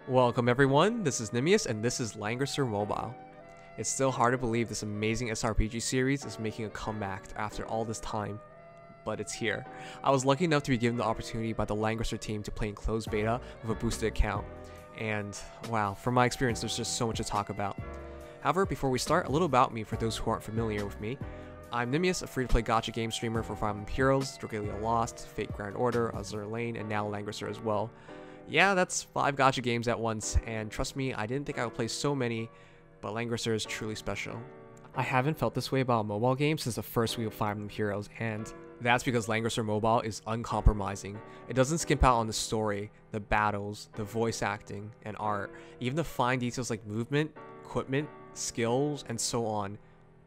Welcome everyone, this is Nimious and this is Langrisser Mobile. It's still hard to believe this amazing SRPG series is making a comeback after all this time, but it's here. I was lucky enough to be given the opportunity by the Langrisser team to play in closed beta with a boosted account, and wow, from my experience there's just so much to talk about. However, before we start, a little about me for those who aren't familiar with me. I'm Nimious, a free-to-play gacha game streamer for Fire Emblem Heroes, Dragalia Lost, Fate Grand Order, Azur Lane, and now Langrisser as well. Yeah, that's 5 gacha games at once, and trust me, I didn't think I would play so many, but Langrisser is truly special. I haven't felt this way about a mobile game since the first week of Fire Emblem Heroes, and that's because Langrisser Mobile is uncompromising. It doesn't skimp out on the story, the battles, the voice acting, and art, even the fine details like movement, equipment, skills, and so on.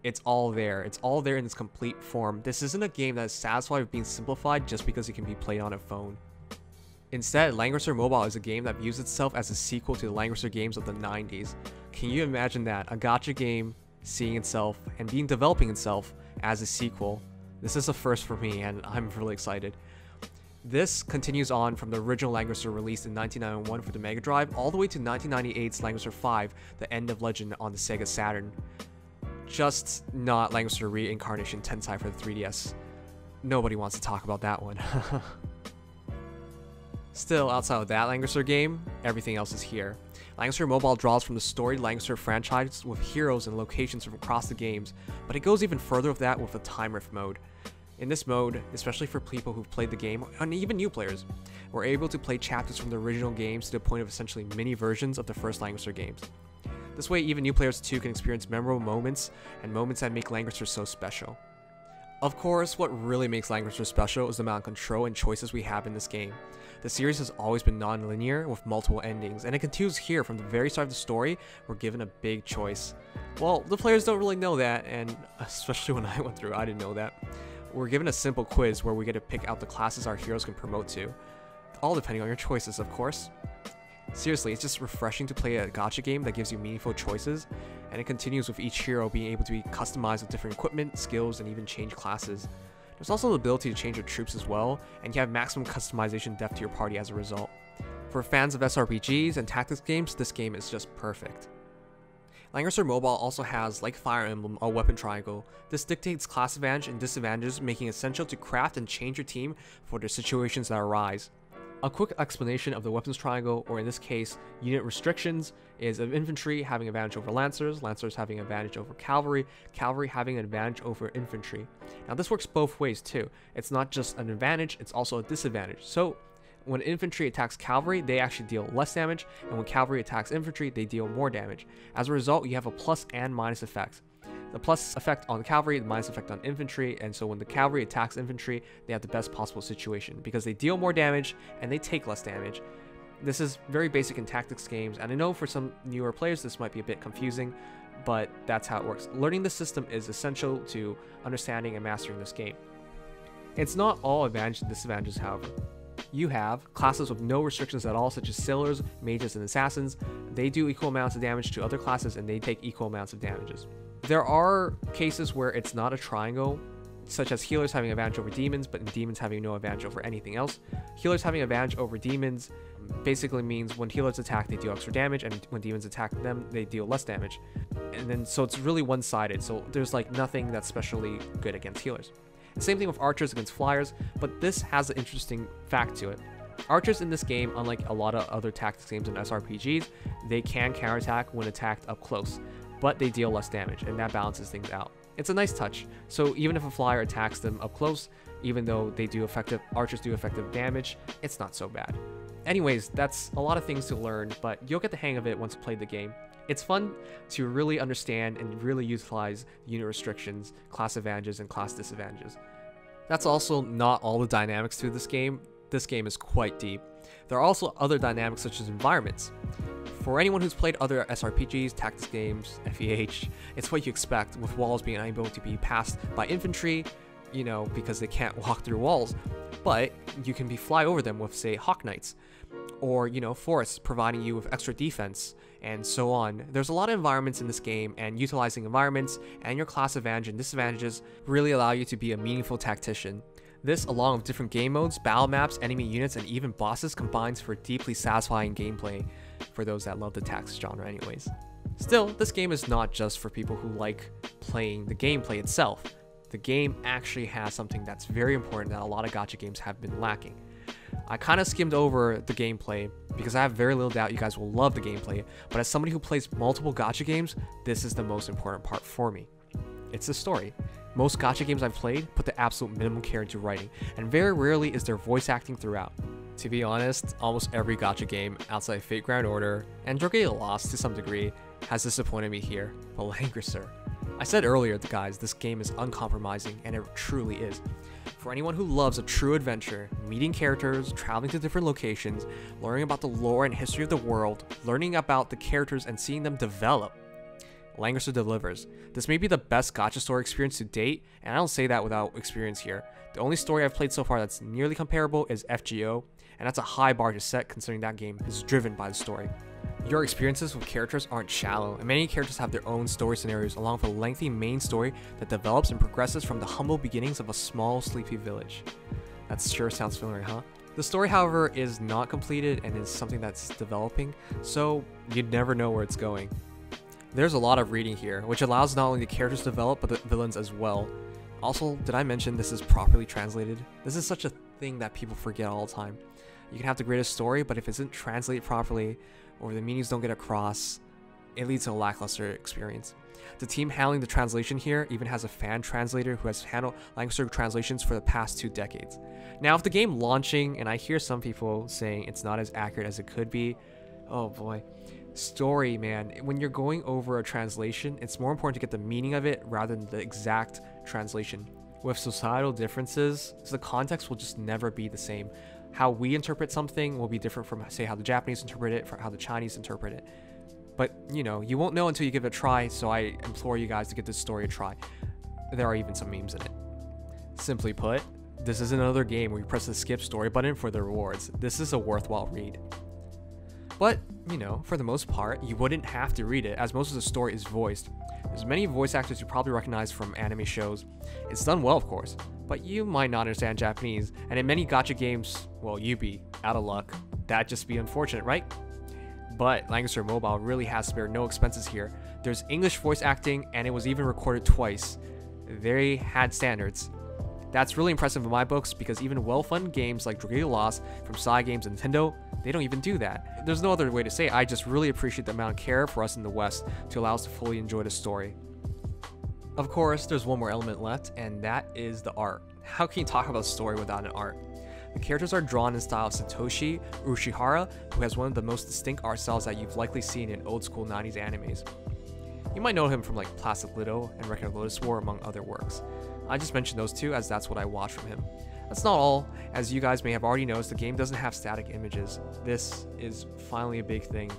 It's all there. It's all there in its complete form. This isn't a game that is satisfied with being simplified just because it can be played on a phone. Instead, Langrisser Mobile is a game that views itself as a sequel to the Langrisser games of the 90s. Can you imagine that? A gacha game seeing itself and developing itself as a sequel. This is a first for me and I'm really excited. This continues on from the original Langrisser released in 1991 for the Mega Drive all the way to 1998's Langrisser 5, The End of Legend on the Sega Saturn. Just not Langrisser Reincarnation Tensei for the 3DS. Nobody wants to talk about that one. Still, outside of that Langrisser game, everything else is here. Langrisser Mobile draws from the storied Langrisser franchise with heroes and locations from across the games, but it goes even further with that with a time rift mode. In this mode, especially for people who've played the game, and even new players, we're able to play chapters from the original games to the point of essentially mini versions of the first Langrisser games. This way, even new players too can experience memorable moments, and moments that make Langrisser so special. Of course, what really makes Langrisser special is the amount of control and choices we have in this game. The series has always been non-linear with multiple endings, and it continues here from the very start of the story. We're given a big choice. Well, the players don't really know that, and especially when I went through, I didn't know that. We're given a simple quiz where we get to pick out the classes our heroes can promote to, all depending on your choices, of course. Seriously, it's just refreshing to play a gacha game that gives you meaningful choices, and it continues with each hero being able to be customized with different equipment, skills, and even change classes. There's also the ability to change your troops as well, and you have maximum customization depth to your party as a result. For fans of SRPGs and tactics games, this game is just perfect. Langrisser Mobile also has, like Fire Emblem, a weapon triangle. This dictates class advantage and disadvantages, making it essential to craft and change your team for the situations that arise. A quick explanation of the weapons triangle, or in this case, unit restrictions, is of infantry having advantage over lancers, lancers having advantage over cavalry, cavalry having an advantage over infantry. Now this works both ways too. It's not just an advantage, it's also a disadvantage. So when infantry attacks cavalry, they actually deal less damage, and when cavalry attacks infantry, they deal more damage. As a result, you have a plus and minus effects. The plus effect on cavalry, the minus effect on infantry, and so when the cavalry attacks infantry, they have the best possible situation because they deal more damage and they take less damage. This is very basic in tactics games, and I know for some newer players this might be a bit confusing, but that's how it works. Learning the system is essential to understanding and mastering this game. It's not all advantages and disadvantages, however. You have classes with no restrictions at all, such as sailors, mages, and assassins. They do equal amounts of damage to other classes and they take equal amounts of damages. There are cases where it's not a triangle, such as healers having advantage over demons, but demons having no advantage over anything else. Healers having advantage over demons basically means when healers attack, they deal extra damage, and when demons attack them, they deal less damage. And then, so it's really one-sided, so there's like nothing that's specially good against healers. And same thing with archers against flyers, but this has an interesting fact to it. Archers in this game, unlike a lot of other tactics games and SRPGs, they can counterattack when attacked up close, but they deal less damage, and that balances things out. It's a nice touch, so even if a flyer attacks them up close, even though archers do effective damage, it's not so bad. Anyways, that's a lot of things to learn, but you'll get the hang of it once you play the game. It's fun to really understand and really utilize unit restrictions, class advantages, and class disadvantages. That's also not all the dynamics to this game. This game is quite deep. There are also other dynamics such as environments. For anyone who's played other SRPGs, tactics games, FEH, it's what you expect, with walls being able to be passed by infantry, you know, because they can't walk through walls, but you can fly over them with, say, Hawk Knights, or, you know, forests providing you with extra defense, and so on. There's a lot of environments in this game, and utilizing environments and your class advantage and disadvantages really allow you to be a meaningful tactician. This, along with different game modes, battle maps, enemy units, and even bosses, combines for deeply satisfying gameplay. for those that love the tactics genre anyways. Still, this game is not just for people who like playing the gameplay itself. The game actually has something that's very important that a lot of gacha games have been lacking. I kind of skimmed over the gameplay because I have very little doubt you guys will love the gameplay, but as somebody who plays multiple gacha games, this is the most important part for me. It's the story. Most gacha games I've played put the absolute minimum care into writing, and very rarely is there voice acting throughout. To be honest, almost every gacha game outside Fate Grand Order and Dragalia Lost to some degree has disappointed me here, but Langrisser. I said earlier, guys, this game is uncompromising, and it truly is. For anyone who loves a true adventure, meeting characters, traveling to different locations, learning about the lore and history of the world, learning about the characters and seeing them develop, Langrisser delivers. This may be the best gacha story experience to date, and I don't say that without experience here. The only story I've played so far that's nearly comparable is FGO, and that's a high bar to set considering that game is driven by the story. Your experiences with characters aren't shallow, and many characters have their own story scenarios along with a lengthy main story that develops and progresses from the humble beginnings of a small, sleepy village. That sure sounds familiar, huh? The story, however, is not completed and is something that's developing, so you'd never know where it's going. There's a lot of reading here, which allows not only the characters to develop, but the villains as well. Also, did I mention this is properly translated? This is such a thing that people forget all the time. You can have the greatest story, but if it isn't translated properly, or the meanings don't get across, it leads to a lackluster experience. The team handling the translation here even has a fan translator who has handled Langrisser translations for the past 2 decades. Now, if the game launching, and I hear some people saying it's not as accurate as it could be, oh boy. Story, man, when you're going over a translation, it's more important to get the meaning of it rather than the exact translation. With societal differences, so the context will just never be the same. How we interpret something will be different from, say, how the Japanese interpret it, from how the Chinese interpret it. But, you know, you won't know until you give it a try, so I implore you guys to give this story a try. There are even some memes in it. Simply put, this is another game where you press the skip story button for the rewards. This is a worthwhile read. But, you know, for the most part, you wouldn't have to read it, as most of the story is voiced. There's many voice actors you probably recognize from anime shows. It's done well, of course, but you might not understand Japanese, and in many gacha games, well, you be out of luck. That'd just be unfortunate, right? But Langrisser Mobile really has spared no expenses here. There's English voice acting, and it was even recorded twice. They had standards. That's really impressive in my books, because even well-funded games like Dragalia Lost from Cygames and Nintendo, they don't even do that. There's no other way to say it. I just really appreciate the amount of care for us in the West to allow us to fully enjoy the story. Of course, there's one more element left, and that is the art. How can you talk about a story without an art? The characters are drawn in style of Satoshi Ushihara, who has one of the most distinct art styles that you've likely seen in old school 90s animes. You might know him from like Plastic Little and Record of Lotus War, among other works. I just mentioned those two as that's what I watched from him. That's not all. As you guys may have already noticed, the game doesn't have static images. This is finally a big thing.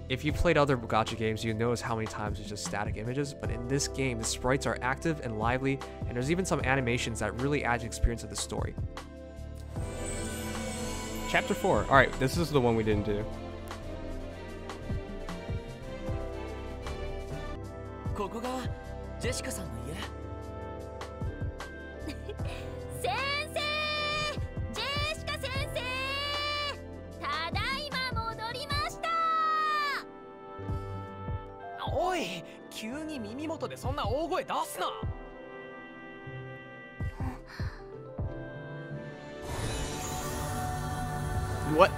If you've played other gacha games, you notice how many times it's just static images, but in this game, the sprites are active and lively, and there's even some animations that really add to the experience of the story. Chapter 4. Alright, this is the one we didn't do. ここがジェシカさんの家。先生、ジェシカ先生、ただいま戻りました。おい、急に耳元でそんな大声出すな。What?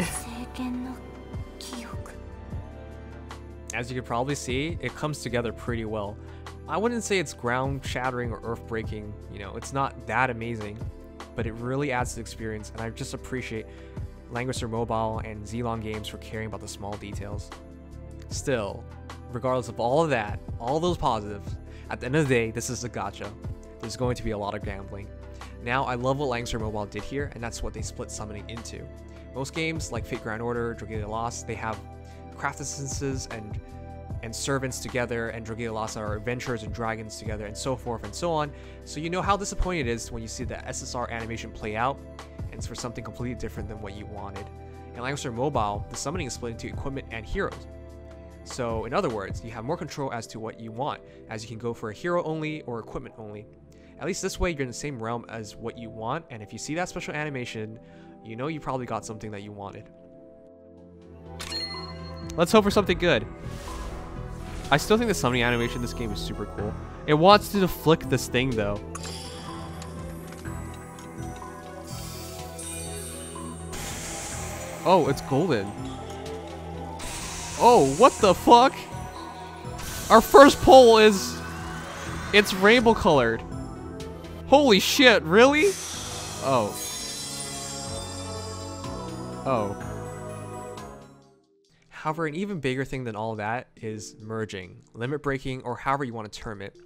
As you can probably see, it comes together pretty well. I wouldn't say it's ground-shattering or earth-breaking, you know, it's not that amazing, but it really adds to the experience, and I just appreciate Langrisser Mobile and Zlong Games for caring about the small details. Still, regardless of all of that, all those positives, at the end of the day, this is a gacha. There's going to be a lot of gambling. Now, I love what Langrisser Mobile did here, and that's what they split summoning into. Most games, like Fate Grand Order, Dragalia Lost, they have craft essences and servants together, and Dragalia Lost are adventurers and dragons together, and so forth and so on. So you know how disappointing it is when you see the SSR animation play out, and it's for something completely different than what you wanted. In Langrisser Mobile, the summoning is split into equipment and heroes. So in other words, you have more control as to what you want, as you can go for a hero only or equipment only. At least this way, you're in the same realm as what you want, and if you see that special animation, you know you probably got something that you wanted. Let's hope for something good. I still think the summoning animation in this game is super cool. It wants to flick this thing though. Oh, it's golden. Oh, what the fuck? Our first pull is... It's rainbow colored. Holy shit, really? Oh. Oh. However, an even bigger thing than all that is merging, limit breaking, or however you want to term it.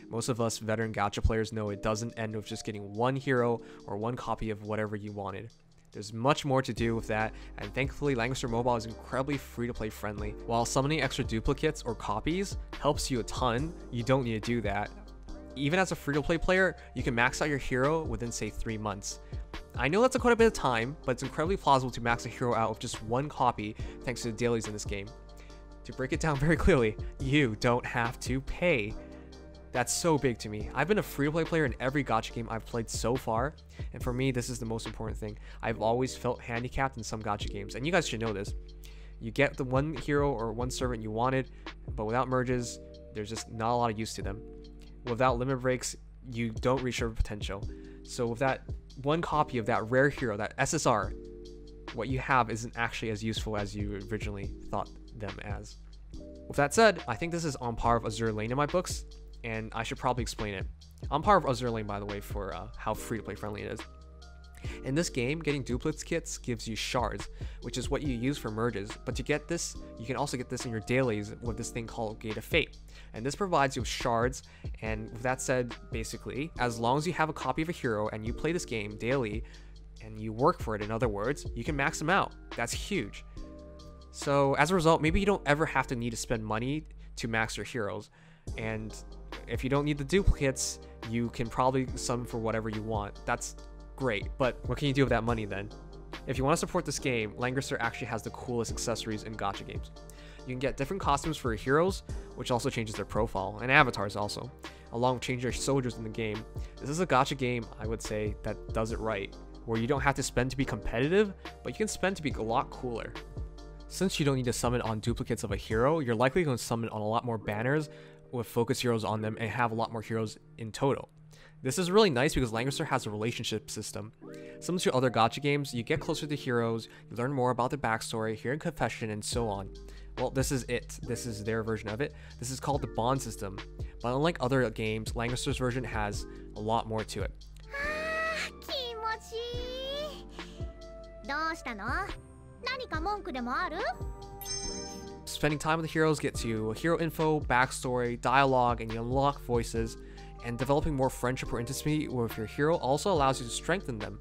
Most of us veteran gacha players know it doesn't end with just getting one hero or one copy of whatever you wanted. There's much more to do with that, and thankfully Langrisser Mobile is incredibly free-to-play friendly. While summoning extra duplicates or copies helps you a ton, you don't need to do that. Even as a free-to-play player, you can max out your hero within, say, 3 months. I know that's quite a bit of time, but it's incredibly plausible to max a hero out with just one copy thanks to the dailies in this game. To break it down very clearly, you don't have to pay. That's so big to me. I've been a free-to-play player in every gacha game I've played so far, and for me, this is the most important thing. I've always felt handicapped in some gacha games, and you guys should know this. You get the one hero or one servant you wanted, but without merges, there's just not a lot of use to them. Without limit breaks, you don't reach their potential. So with that one copy of that rare hero, that SSR, what you have isn't actually as useful as you originally thought them as. With that said, I think this is on par with Azur Lane in my books, and I should probably explain it. On par with Azur Lane, by the way, for how free-to-play friendly it is. In this game, getting duplicate kits gives you shards, which is what you use for merges, but to get this, you can also get this in your dailies with this thing called Gate of Fate. And this provides you with shards, and with that said, basically, as long as you have a copy of a hero and you play this game daily, and you work for it, in other words, you can max them out. That's huge. So as a result, maybe you don't ever have to need to spend money to max your heroes, and if you don't need the duplicates, you can probably summon for whatever you want. That's great, but what can you do with that money then? If you want to support this game, Langrisser actually has the coolest accessories in gacha games. You can get different costumes for your heroes, which also changes their profile, and avatars also, along with changing your soldiers in the game. This is a gacha game, I would say, that does it right, where you don't have to spend to be competitive, but you can spend to be a lot cooler. Since you don't need to summon on duplicates of a hero, you're likely going to summon on a lot more banners with focus heroes on them and have a lot more heroes in total. This is really nice because Langrisser has a relationship system. Similar to other gacha games, you get closer to heroes, you learn more about their backstory, hear a confession, and so on. Well, this is it. This is their version of it. This is called the bond system. But unlike other games, Langrisser's version has a lot more to it. Spending time with the heroes gets you hero info, backstory, dialogue, and you unlock voices. And developing more friendship or intimacy with your hero also allows you to strengthen them.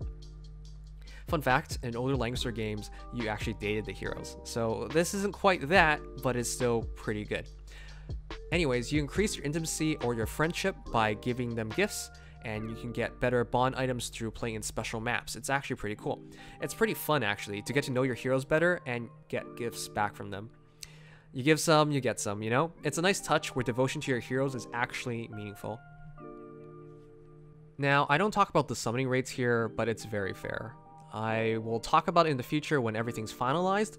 Fun fact, in older Langrisser games, you actually dated the heroes. So this isn't quite that, but it's still pretty good. Anyways, you increase your intimacy or your friendship by giving them gifts, and you can get better bond items through playing in special maps. It's actually pretty cool. It's pretty fun, actually, to get to know your heroes better and get gifts back from them. You give some, you get some, you know? It's a nice touch where devotion to your heroes is actually meaningful. Now, I don't talk about the summoning rates here, but it's very fair. I will talk about it in the future when everything's finalized,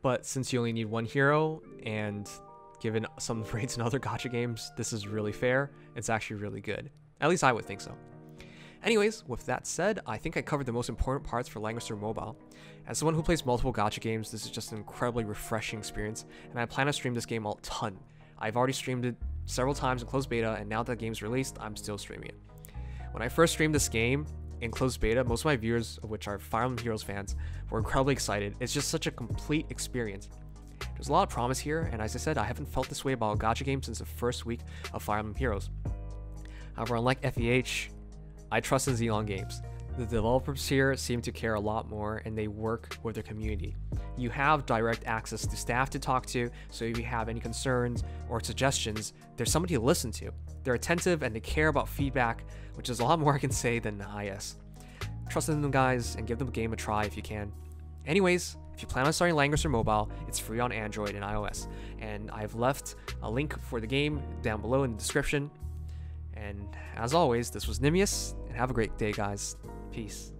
but since you only need one hero, and given some rates in other gacha games, this is really fair. It's actually really good. At least I would think so. Anyways, with that said, I think I covered the most important parts for Langrisser Mobile. As someone who plays multiple gacha games, this is just an incredibly refreshing experience, and I plan to stream this game a ton. I've already streamed it several times in closed beta, and now that the game's released, I'm still streaming it. When I first streamed this game in closed beta, most of my viewers, of which are Fire Emblem Heroes fans, were incredibly excited. It's just such a complete experience. There's a lot of promise here, and as I said, I haven't felt this way about a gacha game since the first week of Fire Emblem Heroes. However, unlike FEH, I trust in Xenon Games. The developers here seem to care a lot more, and they work with their community. You have direct access to staff to talk to, so if you have any concerns or suggestions, there's somebody to listen to. They're attentive and they care about feedback, which is a lot more I can say than IS. Trust in them, guys, and give the game a try if you can. Anyways, if you plan on starting Langrisser Mobile, it's free on Android and iOS, and I've left a link for the game down below in the description. And as always, this was Nimious, and have a great day, guys. Peace.